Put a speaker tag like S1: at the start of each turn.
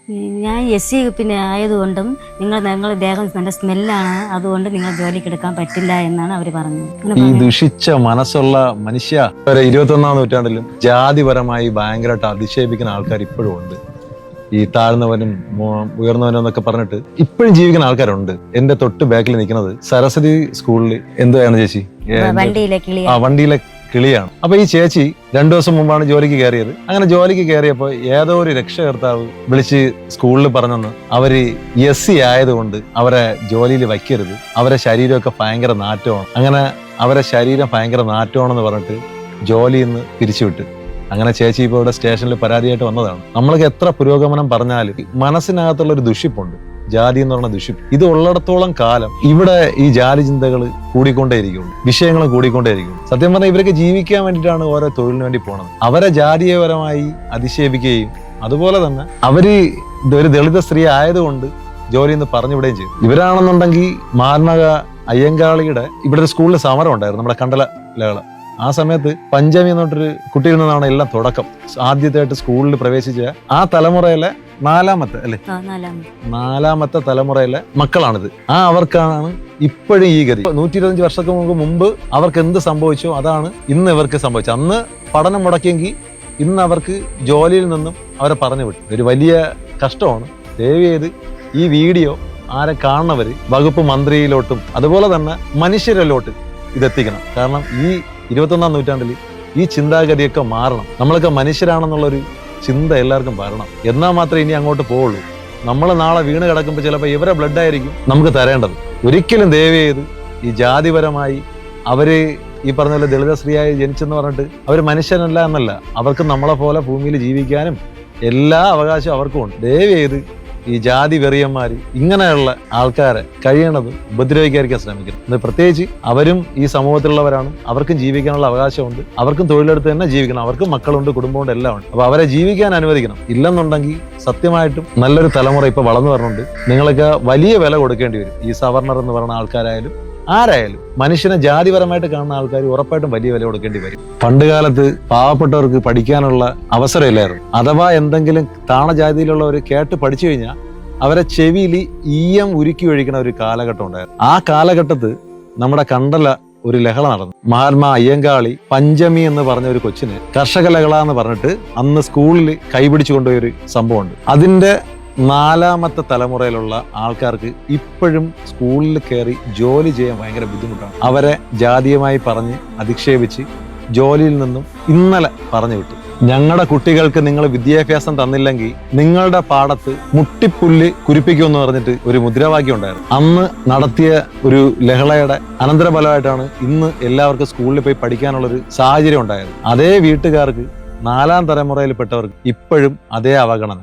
S1: ഞാൻ എസ് പിന്നെ ആയതുകൊണ്ടും നിങ്ങളുടെ ദേഹം നല്ല സ്മെല്ലാണ്, അതുകൊണ്ട് നിങ്ങൾ ജോലിക്ക് എടുക്കാൻ പറ്റില്ല എന്നാണ് അവർ പറഞ്ഞത്.
S2: ഈ ദുഷിച്ച മനസ്സുള്ള മനുഷ്യ 21-ാം നൂറ്റാണ്ടിലും ജാതിപരമായി ഭയങ്കരമായിട്ട് അധിക്ഷേപിക്കുന്ന ആൾക്കാർ ഇപ്പോഴും ഉണ്ട്. ഈ താഴ്ന്നവനും ഉയർന്നവനും എന്നൊക്കെ പറഞ്ഞിട്ട് ഇപ്പോഴും ജീവിക്കുന്ന ആൾക്കാരുണ്ട്. എന്റെ തൊട്ട് ബാക്കിൽ നിൽക്കുന്നത് സരസ്വതി സ്കൂളിൽ എന്താണ് ചേച്ചി, വണ്ടിയിലെ കിളിയാണ്. അപ്പൊ ഈ ചേച്ചി 2 ദിവസം മുമ്പാണ് ജോലിക്ക് കയറിയത്. അങ്ങനെ ജോലിക്ക് കയറിയപ്പോ ഏതോ ഒരു രക്ഷകർത്താവ് വിളിച്ച് സ്കൂളിൽ പറഞ്ഞെന്ന് അവര് SC ആയതുകൊണ്ട് അവരെ ജോലിയിൽ വയ്ക്കരുത്, അവരെ ശരീരമൊക്കെ ഭയങ്കര നാറ്റമാണ്, അങ്ങനെ അവരെ ശരീരം ഭയങ്കര നാറ്റമാണെന്ന് പറഞ്ഞിട്ട് ജോലിയിൽ നിന്ന് പിരിച്ചുവിട്ട്. അങ്ങനെ ചേച്ചി ഇപ്പോൾ ഇവിടെ സ്റ്റേഷനിൽ പരാതിയായിട്ട് വന്നതാണ്. നമ്മൾക്ക് എത്ര പുരോഗമനം പറഞ്ഞാലും മനസ്സിനകത്തുള്ള ഒരു ദുഷിപ്പുണ്ട്, ജാതി എന്ന് പറഞ്ഞ ദുഷിപ്പ്. ഇത് ഉള്ളിടത്തോളം കാലം ഇവിടെ ഈ ജാതി ചിന്തകൾ കൂടിക്കൊണ്ടേയിരിക്കും, വിഷയങ്ങൾ കൂടിക്കൊണ്ടേയിരിക്കും. സത്യം പറഞ്ഞാൽ ഇവരൊക്കെ ജീവിക്കാൻ വേണ്ടിയിട്ടാണ് ഓരോ തൊഴിലിന് വേണ്ടി പോണത്. അവരെ ജാതീയപരമായി അധിക്ഷേപിക്കുകയും അതുപോലെ തന്നെ അവര് ഒരു ദളിത സ്ത്രീ ആയതുകൊണ്ട് ജോലിയിൽ നിന്ന് പറഞ്ഞുവിടുകയും ചെയ്തു. ഇവരാണെന്നുണ്ടെങ്കിൽ മഹാത്മാ അയ്യങ്കാളിയുടെ ഇവിടെ ഒരു സ്കൂളിൽ സമരം ഉണ്ടായിരുന്നു, നമ്മുടെ കണ്ടല ലഹള. ആ സമയത്ത് പഞ്ചമി എന്നൊട്ടൊരു കുട്ടിയിൽ നിന്നാണ് എല്ലാം തുടക്കം. ആദ്യമായിട്ട് സ്കൂളിൽ പ്രവേശിച്ച ആ തലമുറയിലെ നാലാമത്തെ തലമുറയിലെ മക്കളാണിത്. അവർക്കാണ് ഇപ്പോഴും ഈ ഗതി. 125 വർഷങ്ങൾക്ക് മുമ്പ് അവർക്ക് എന്ത് സംഭവിച്ചോ അതാണ് ഇന്ന് ഇവർക്ക് സംഭവിച്ചത്. അന്ന് പഠനം മുടക്കിയെങ്കിൽ ഇന്ന് അവർക്ക് ജോലിയിൽ നിന്നും അവരെ പറഞ്ഞു വിട്ടു. ഒരു വലിയ കഷ്ടമാണ്. ദയവ് ചെയ്ത് ഈ വീഡിയോ ആരെ കാണുന്നവര് വകുപ്പ് മന്ത്രിയിലോട്ടും അതുപോലെ തന്നെ മനുഷ്യരിലോട്ട് ഇതെത്തിക്കണം. കാരണം ഈ 21-ാം നൂറ്റാണ്ടിൽ ഈ ചിന്താഗതിയൊക്കെ മാറണം. നമ്മളൊക്കെ മനുഷ്യരാണെന്നുള്ളൊരു ചിന്ത എല്ലാവർക്കും വരണം. എന്നാൽ മാത്രമേ ഇനി അങ്ങോട്ട് പോവുള്ളൂ. നമ്മൾ നാളെ വീണ് കിടക്കുമ്പോൾ ചിലപ്പോൾ ഇവരെ ബ്ലഡ് ആയിരിക്കും നമുക്ക് തരേണ്ടത്. ഒരിക്കലും ദയവ് ചെയ്ത് ഈ ജാതിപരമായി അവര് ഈ പറഞ്ഞ പോലെ ദളിത സ്ത്രീയായി ജനിച്ചെന്ന് പറഞ്ഞിട്ട് അവർ മനുഷ്യനല്ല എന്നല്ല, അവർക്ക് നമ്മളെ പോലെ ഭൂമിയിൽ ജീവിക്കാനും എല്ലാ അവകാശവും അവർക്കും ഉണ്ട്. ദയവ് ചെയ്ത് ഈ ജാതി വെറിയന്മാര് ഇങ്ങനെയുള്ള ആൾക്കാരെ കഴിയണത് ഉപദ്രവിക്കാതിരിക്കാൻ ശ്രമിക്കണം. പ്രത്യേകിച്ച് അവരും ഈ സമൂഹത്തിലുള്ളവരാണ്, അവർക്കും ജീവിക്കാനുള്ള അവകാശമുണ്ട്, അവർക്കും തൊഴിലെടുത്ത് തന്നെ ജീവിക്കണം, അവർക്കും മക്കളുണ്ട്, കുടുംബമുണ്ട്, എല്ലാം ഉണ്ട്. അപ്പൊ അവരെ ജീവിക്കാൻ അനുവദിക്കണം. ഇല്ലെന്നുണ്ടെങ്കിൽ സത്യമായിട്ടും നല്ലൊരു തലമുറ ഇപ്പൊ വളർന്നു വരണുണ്ട്. നിങ്ങളൊക്കെ വലിയ വില കൊടുക്കേണ്ടി വരും. ഈ സവർണർ എന്ന് പറയുന്ന ആൾക്കാരായാലും ആരായാലും മനുഷ്യനെ ജാതിപരമായിട്ട് കാണുന്ന ആൾക്കാർ ഉറപ്പായിട്ടും വലിയ വില കൊടുക്കേണ്ടി വരും. പണ്ട് കാലത്ത് പാവപ്പെട്ടവർക്ക് പഠിക്കാനുള്ള അവസരമില്ലായിരുന്നു. അഥവാ എന്തെങ്കിലും താണജാതിയിലുള്ളവർ കേട്ട് പഠിച്ചു കഴിഞ്ഞാൽ അവരെ ചെവിയിൽ ഈയം ഉരുക്കി ഒഴിക്കുന്ന ഒരു കാലഘട്ടം ഉണ്ടായിരുന്നു. ആ കാലഘട്ടത്ത് നമ്മുടെ കണ്ടല ഒരു ലഹള നടന്നു. മഹാത്മാ അയ്യങ്കാളി പഞ്ചമി എന്ന് പറഞ്ഞ ഒരു കൊച്ചിന് കർഷക ലഹള എന്ന് പറഞ്ഞിട്ട് അന്ന് സ്കൂളിൽ കൈപിടിച്ചു കൊണ്ടുപോയൊരു സംഭവമുണ്ട്. അതിന്റെ 4ാമത്തെ തലമുറയിലുള്ള ആൾക്കാർക്ക് ഇപ്പോഴും സ്കൂളിൽ കയറി ജോലി ചെയ്യാൻ ഭയങ്കര ബുദ്ധിമുട്ടാണ്. അവരെ ജാതീയമായി പറഞ്ഞ് അധിക്ഷേപിച്ച് ജോലിയിൽ നിന്നും ഇന്നലെ പറഞ്ഞു വിട്ടു. ഞങ്ങളുടെ കുട്ടികൾക്ക് നിങ്ങൾ വിദ്യാഭ്യാസം തന്നില്ലെങ്കിൽ നിങ്ങളുടെ പാടത്ത് മുട്ടിപ്പുല്ല് കുരിപ്പിക്കുമെന്ന് പറഞ്ഞിട്ട് ഒരു മുദ്രാവാക്യം ഉണ്ടായിരുന്നു. അന്ന് നടത്തിയ ഒരു ലഹളയുടെ അനന്തരഫലമായിട്ടാണ് ഇന്ന് എല്ലാവർക്കും സ്കൂളിൽ പോയി പഠിക്കാനുള്ളൊരു സാഹചര്യം ഉണ്ടായത്. അതേ വീട്ടുകാർക്ക് 4ാം തലമുറയിൽപ്പെട്ടവർക്ക് ഇപ്പോഴും അതേ അവഗണന.